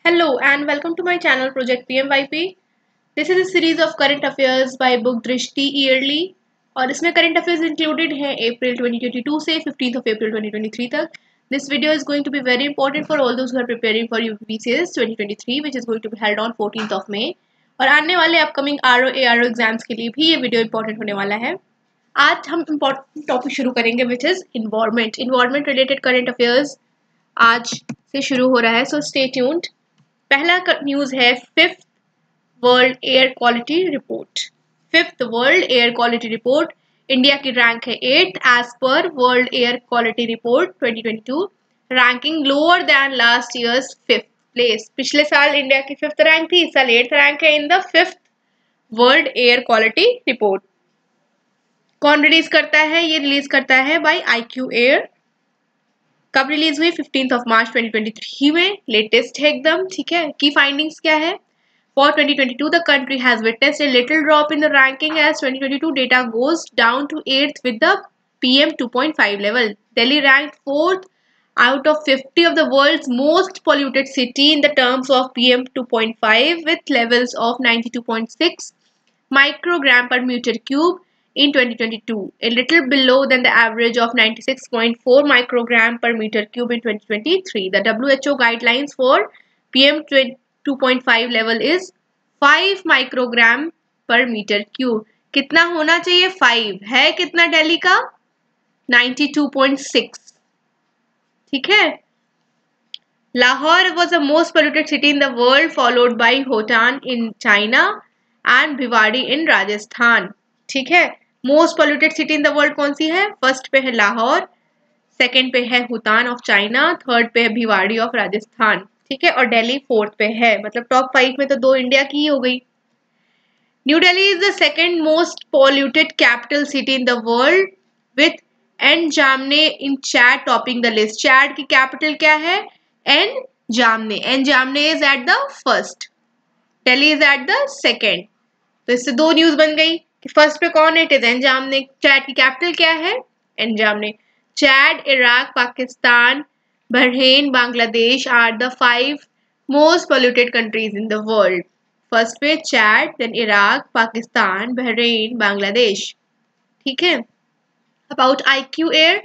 Hello and welcome to my channel Project PMYP. This is a series of current affairs by Book Drishti yearly और इसमें current affairs included हैं April 2022 से 15th of April 2023 तक. This video is going to be very important for all those who are preparing for UPSC 2023 which is going to be held on 14th of May. और आने वाले upcoming RO ARO exams के लिए भी ये video important होने वाला है. आज हम इम्पोर्टेंट टॉपिक शुरू करेंगे which is environment related current affairs आज से शुरू हो रहा है, सो स्टे ट्यून्ड. पहला न्यूज़ है fifth world air quality report. Fifth world air quality report, India की रैंक है 8th एज पर world air quality report 2022. Ranking lower than last year's 5th place. पिछले साल इंडिया की 5th रैंक थी, इस साल 8th रैंक है in the 5th world air quality report. कौन रिलीज करता है? ये रिलीज करता है बाय IQ Air. कब रिलीज हुई? 15th of March 2023 में. लेटेस्ट है एकदम, ठीक है. की फाइंडिंग्स क्या है? For 2022 the country has witnessed a little drop in the ranking as 2022 data goes down to 8th with the PM 2.5 level. Delhi ranked 4th out of 50 of the world's most polluted city in the terms of PM 2.5 with levels of 92.6 microgram per meter cube in 2022, a little below than the average of 96.4 microgram per meter cube in 2023. The WHO guidelines for PM 2.5 level is 5 microgram per meter cube. कितना होना चाहिए? 5 है. कितना दिल्ली का? 92.6. ठीक है. Lahore was the most polluted city in the world, followed by Hotan in China and Bhiwadi in Rajasthan. ठीक है. Most polluted city in the world कौन सी है? फर्स्ट पे है लाहौर, सेकंड पे है हुतान ऑफ चाइना, थर्ड पे है भिवाड़ी ऑफ राजस्थान. ठीक है. और दिल्ली 4th पे है. मतलब टॉप 5 में तो 2 इंडिया की ही हो गई. New Delhi is the second most polluted capital city in the world with N'Djamena in Chad topping the list. Chad की कैपिटल क्या है? N'Djamena. N'Djamena is at the first, Delhi is at the second. तो इससे 2 न्यूज बन गई कि फर्स्ट पे कौन है? It is N'Djamena. चैड की कैपिटल क्या है? N'Djamena. Chad, Iraq, Pakistan, Bahrain, Bangladesh are the 5 most polluted countries in the world. First पे Chad, then Iraq, Pakistan, Bahrain, Bangladesh. ठीक है. About IQ Air.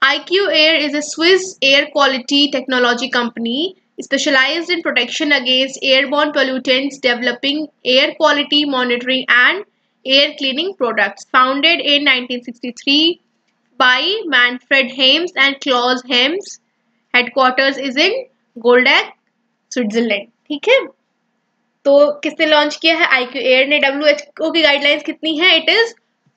IQ Air is a Swiss air quality technology company specialized in protection against airborne pollutants, developing air quality monitoring and air cleaning products. Founded in 1963 by Manfred Helms and Klaus Helms. Headquarters is in Goldag, Switzerland. ठीक है. तो किसने launch किया है? IQ Air ने. WHO की guidelines कितनी है? It is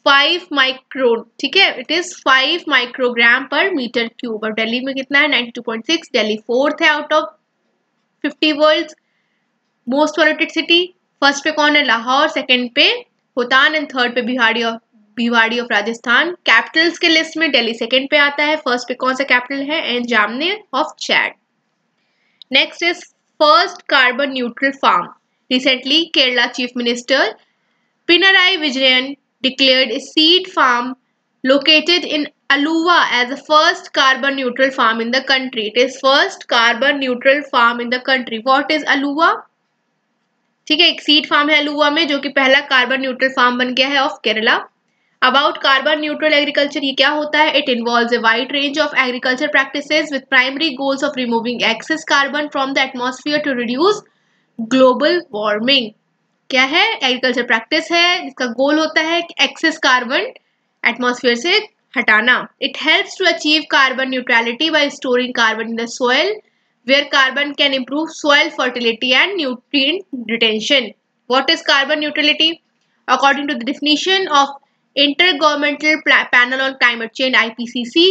5 micron. ठीक है. इट इज 5 माइक्रोग्राम पर मीटर क्यूब. और दिल्ली में कितना है? 92.6. दिल्ली 4th है out of 50 world most polluted city. First पे कौन है? लाहौर, सेकंड पे हुतान एंड थर्ड पे भिवाड़ी ऑफ राजस्थान. कैपिटल्स के लिस्ट में दिल्ली सेकंड पे आता है. फर्स्ट पे कौन सा कैपिटल है? N'Djamena of Chad. Next is first carbon neutral farm. Recently Kerala chief minister Pinarayi Vijayan declared a seed farm located in Aluva as the first carbon neutral farm in the country. It is first carbon neutral farm in the country. What is Aluva? ठीक है. एक seed farm है अलुवा में जो कि पहला carbon neutral farm बन गया है of Kerala. About carbon neutral agriculture. ये क्या होता है? It involves a wide range of agriculture practices with primary goals of removing excess carbon from the atmosphere to reduce global warming. क्या है? एग्रीकल्चर प्रैक्टिस है जिसका गोल होता है एक्सेस कार्बन एटमॉस्फेयर से हटाना. It helps to achieve carbon neutrality by storing carbon in the soil where carbon can improve soil fertility and nutrient retention. What is carbon neutrality? According to the definition of Intergovernmental Panel on Climate Change IPCC,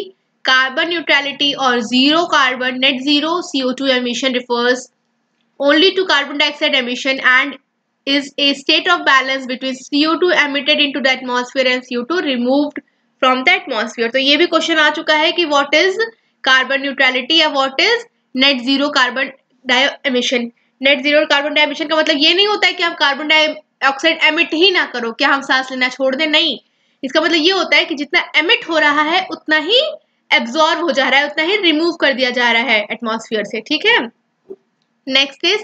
carbon neutrality or zero carbon net zero CO2 emission refers only to carbon dioxide emission and is a state of balance between CO2 emitted into the atmosphere and CO2 removed from the atmosphere. तो ये भी question आ चुका है कि what is carbon neutrality या what is net zero carbon dioxide. Net zero carbon dioxide का मतलब ये नहीं होता है कि हम कार्बन डाइऑक्साइड एमिट ही ना करो, क्या हम सांस लेना छोड़ दें? नहीं. इसका मतलब ये होता है कि जितना एमिट हो रहा है उतना ही एब्जॉर्ब हो जा रहा है, उतना ही रिमूव कर दिया जा रहा है एटमॉस्फेयर से. ठीक है. Next is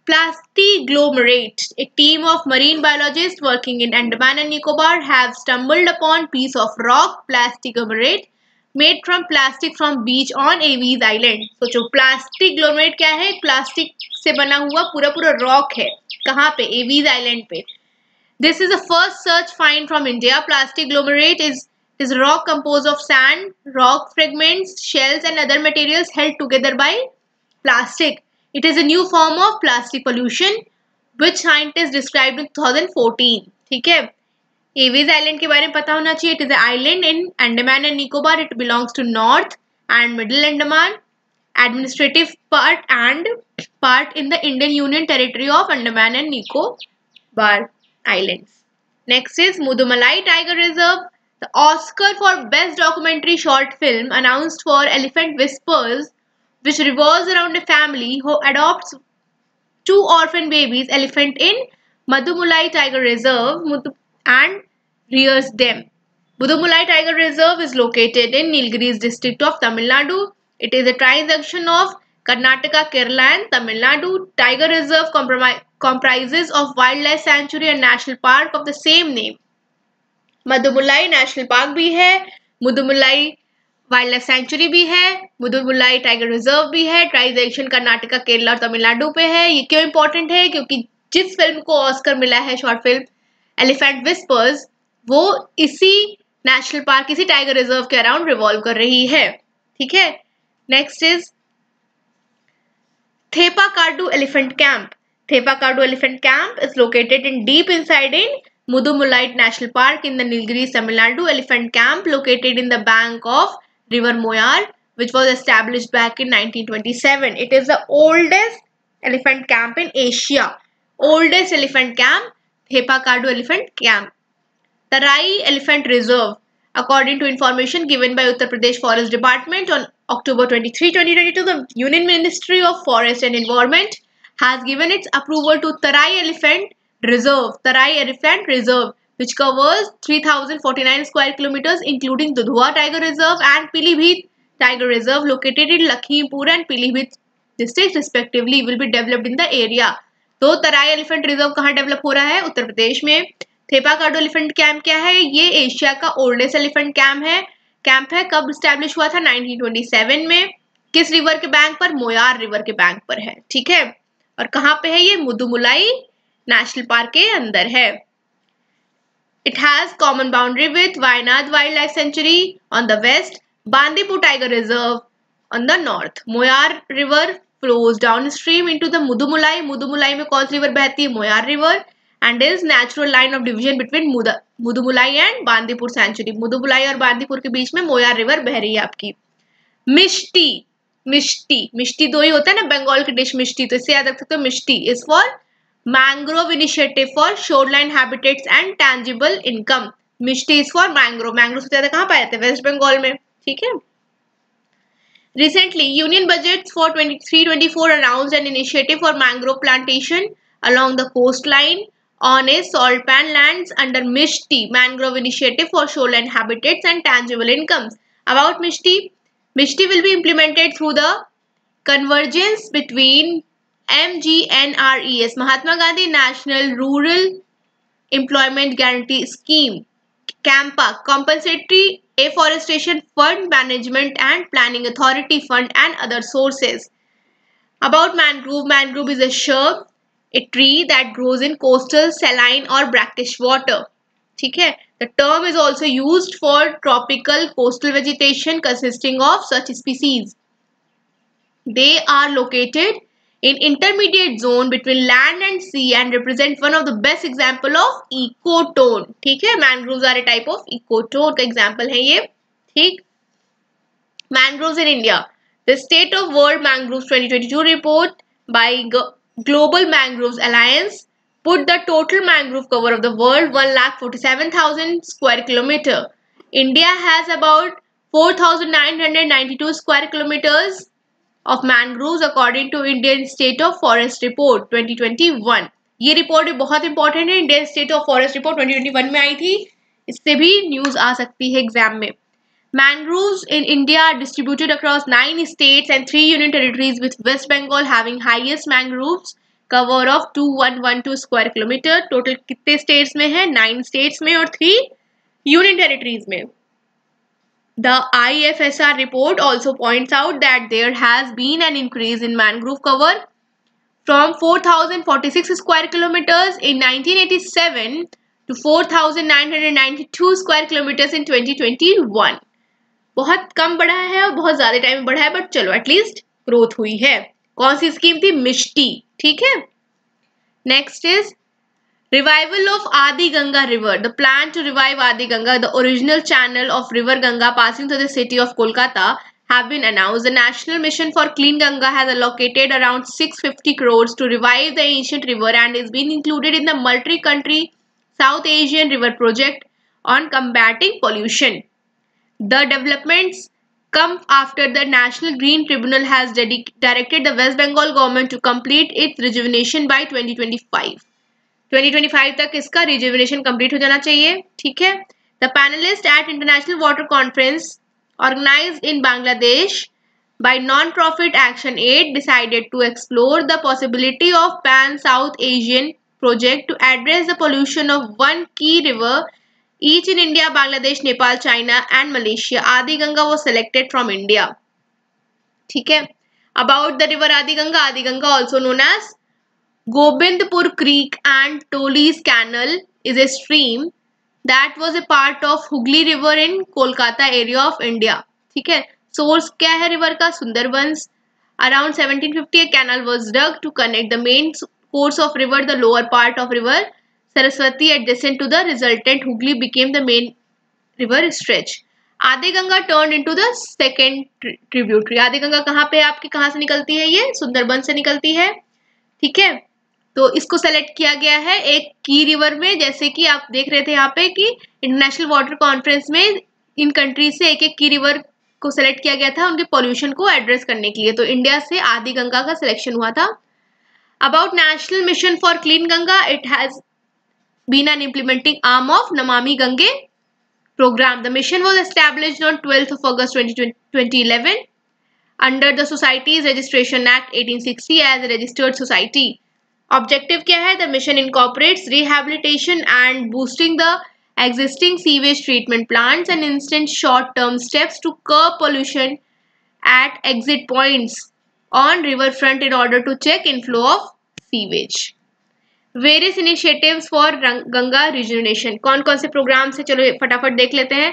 plastiglomerate. A team of marine biologists working in Andaman and Nicobar have stumbled upon piece of rock plastiglomerate made from plastic from beach on Aves Island. सोचो plastiglomerate क्या है? प्लास्टिक से बना हुआ पूरा पूरा रॉक है. कहाँ पे? Aves Island पे. This is the first such find from India. Plastiglomerate is rock composed of sand, rock fragments, shells and other materials held together by plastic. It is a new form of plastic pollution which scientists described in 2014. ठीक है, Aves island के बारे में पता होना चाहिए. It is an island in Andaman and Nicobar. It belongs to North and Middle Andaman administrative part and part in the Indian Union territory of Andaman and Nicobar Islands. Next is Mudumalai Tiger Reserve. The Oscar for Best Documentary Short Film announced for Elephant Whispers, which revolves around a family who adopts 2 orphan babies elephant in Mudumalai Tiger Reserve and rears them. Mudumalai Tiger Reserve is located in Nilgiris district of Tamil Nadu. It is a transaction of Karnataka, Kerala and Tamil Nadu. Tiger Reserve comprises of wildlife sanctuary and national park of the same name. Mudumalai National Park भी है, Mudumalai wild life sanctuary भी है, Mudumalai tiger reserve भी है. Transaction Karnataka, Kerala और तमिलनाडु पे है. ये क्यों इंपॉर्टेंट है? क्योंकि जिस फिल्म को ऑस्कर मिला है शॉर्ट फिल्म एलिफेंट विस्पर्स, वो इसी नेशनल पार्क, इसी टाइगर रिजर्व के अराउंड रिवॉल्व कर रही है. ठीक है. Next is Thepakadu elephant camp. Thepakadu Elephant Camp is located in deep inside in Mudumalai National Park in the Nilgiris, Tamil Nadu. Elephant Camp located in the bank of River Moyar, which was established back in 1927. It is the oldest elephant camp in Asia. Oldest elephant camp, Thepakadu Elephant Camp. Tarai Elephant Reserve. According to information given by Uttar Pradesh Forest Department on October 23, 2022, the Union Ministry of Forest and Environment has given its approval to Tarai Elephant Reserve, which covers 3,049 square kilometers, including Dudhua Tiger Reserve and Pilibhit Tiger Reserve, located in Lakhimpur and Pilibhit districts respectively, will be developed in the area. तो Tarai Elephant Reserve कहाँ develop हो रहा है? उत्तर प्रदेश में. थेपाकाडू elephant camp क्या है? ये Asia का ओल्डेस्ट एलिफेंट कैंप है. कब स्टैब्लिश हुआ था? 1927 में. किस रिवर के बैंक पर? मोयार रिवर के बैंक पर है. ठीक है. और कहाँ पे है ये? मुदुमुलाई नेशनल पार्क के अंदर है. It has common boundary with Wayanad Wildlife Sanctuary on the west, Bandipur Tiger Reserve on the north. Moyar River flows downstream into the Mudumulai. Mudumulai में कौन सी रिवर बहती है? Moyar river. And is natural line of division between Mudumulai and Bandipur Sanctuary. मुदुमुलाई और बांदीपुर के बीच में Moyar river बह रही है आपकी. मिष्टी दो ही होता है ना, बंगाल की डिश मिष्टी, तो इससे याद रख सकते हो. MISHTI is for mangrove initiative for shoreline habitats and tangible income. MISHTI is for mangrove. Mangrove सबसे ज्यादा कहाँ पाए जाते हैं? वेस्ट बंगाल में. ठीक है. Recently, Union Budget for 23-24 announced an initiative for mangrove plantation along the coastline on a salt pan lands under Mishti Mangrove Initiative for Shoreline Habitats and Tangible Incomes. About Mishti will be implemented through the convergence between MGNRES, Mahatma Gandhi National Rural Employment Guarantee Scheme, CAMPA, Compensatory Afforestation Fund, Management and Planning Authority Fund and other sources. About mangrove is a shrub, a tree that grows in coastal, saline or brackish water. ठीक है. The term is also used for tropical coastal vegetation consisting of such species. They are located in intermediate zone between land and sea and represent one of the best example of ecotone. ठीक है. Mangroves are a type of ecotone का example है ये. ठीक. Mangroves in India. The State of World Mangroves 2022 report by Global Mangroves Alliance put the total mangrove cover of the world 1,47,000 square kilometer. India has about 4,992 square kilometers of mangroves according to Indian State of Forest Report 2021. ये report बहुत important है. Indian state of forest report 2021 में आई थी. इससे भी news आ सकती है exam में. Mangroves in India are distributed across 9 states and 3 union territories, with West Bengal having highest mangroves cover of 2112 square kilometer. Total कितने states में है? 9 states में और 3 union territories में. The IFSR report also points out that there has been an increase in mangrove cover from 4,046 square kilometers in 1987 to 4,992 square kilometers in 2021. बहुत कम बढ़ा है और बहुत ज्यादा टाइम में बढ़ा है, बट चलो एटलीस्ट ग्रोथ हुई है. कौन सी स्कीम थी? मिष्टी. ठीक है. Next is revival of Adi Ganga river. The plan to revive Adi Ganga, the original channel of river Ganga passing through the city of Kolkata, have been announced. The National Mission for Clean Ganga has allocated around 650 crores to revive the ancient river and is being included in the multi-country South Asian River Project on combating pollution. The developments come after the National Green Tribunal has directed the West Bengal government to complete its rejuvenation by 2025. 2025 तक इसका rejuvenation complete हो जाना चाहिए. ठीक है. The panelists at International Water Conference organized in Bangladesh by Non-Profit Action Aid decided to explore the possibility of Pan-South Asian project to address the pollution of one key river each in India, Bangladesh, Nepal, China and Malaysia. Adi Ganga was selected from India. ठीक है. About the river Adi Ganga also known as Gobindpur Creek and Toli's Canal is a stream that was a part of Hooghly River in Kolkata area of India. ठीक है. Source क्या है river का? Sundarbans. Around 1750 a canal was dug to connect the main course of river, the lower part of river Saraswati adjacent to the resultant Hooghly became the main river stretch. Adi Ganga turned into the second tributary. Adi Ganga कहाँ पे आपकी कहाँ से निकलती है? ये सुंदरबन से निकलती है. ठीक है. तो इसको सेलेक्ट किया गया है एक की रिवर में, जैसे कि आप देख रहे थे यहाँ पे कि इंटरनेशनल वाटर कॉन्फ्रेंस में इन कंट्रीज से एक एक की रिवर को सेलेक्ट किया गया था उनके पॉल्यूशन को एड्रेस करने के लिए. तो इंडिया से आदि गंगा का सिलेक्शन हुआ था. About national mission for clean Ganga, it has been an implementing arm of Namami Gange program. The mission was established on 12th of August 2011 under the Societies Registration Act 1860 as a registered society. Objective क्या है? The mission incorporates rehabilitation and boosting the existing sewage treatment plants and instant short-term steps to curb pollution at exit points on riverfront in order to check inflow of sewage. Various initiatives for Ganga rejuvenation. कौन कौन से programme से? चलो फटाफट देख लेते हैं.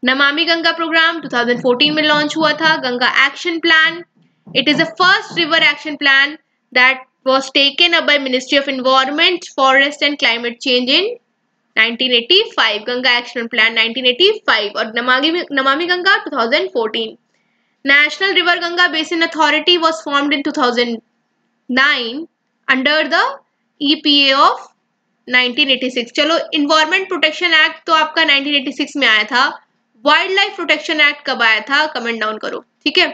Namami Ganga programme 2014 में लॉन्च हुआ था. Ganga action plan, it is the first river action plan that was taken up by ministry of environment, forest and climate change in 1985. Ganga action plan 1985 और Namami Ganga 2014. National river Ganga basin authority was formed in 2009 under the EPA of 1986. चलो environment protection act तो आपका 1986 में आया था. Wild life protection act कब आया था? कमेंट डाउन करो. ठीक है.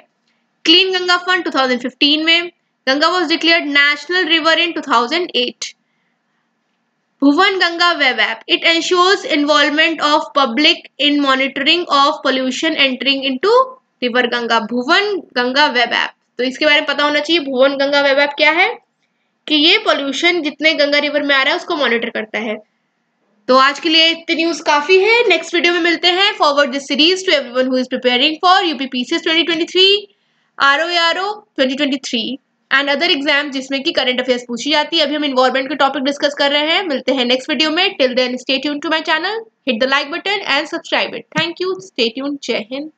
क्लीन गंगा फंड 2015 में. Ganga was declared national river in 2008. Bhuvan Ganga web app, it ensures involvement of public in monitoring of pollution entering into river Ganga. Bhuvan Ganga web app, तो इसके बारे में पता होना चाहिए. भुवन गंगा वेब ऐप क्या है कि ये पोल्यूशन जितने गंगा रिवर में आ रहा है उसको मॉनिटर करता है. तो आज के लिए इतनी न्यूज काफी है. नेक्स्ट वीडियो में मिलते हैं. Forward this series to everyone who is preparing for UPPCS 2023, ROARO 2023 and other exam जिसमें कि करंट अफेयर्स पूछी जाती है. अभी हम इन्वायरमेंट के टॉपिक डिस्कस कर रहे हैं. मिलते हैं नेक्स्ट वीडियो में. Till then stay tuned to my channel, hit the like button and subscribe it. Thank you. Stay tuned. Jai Hind.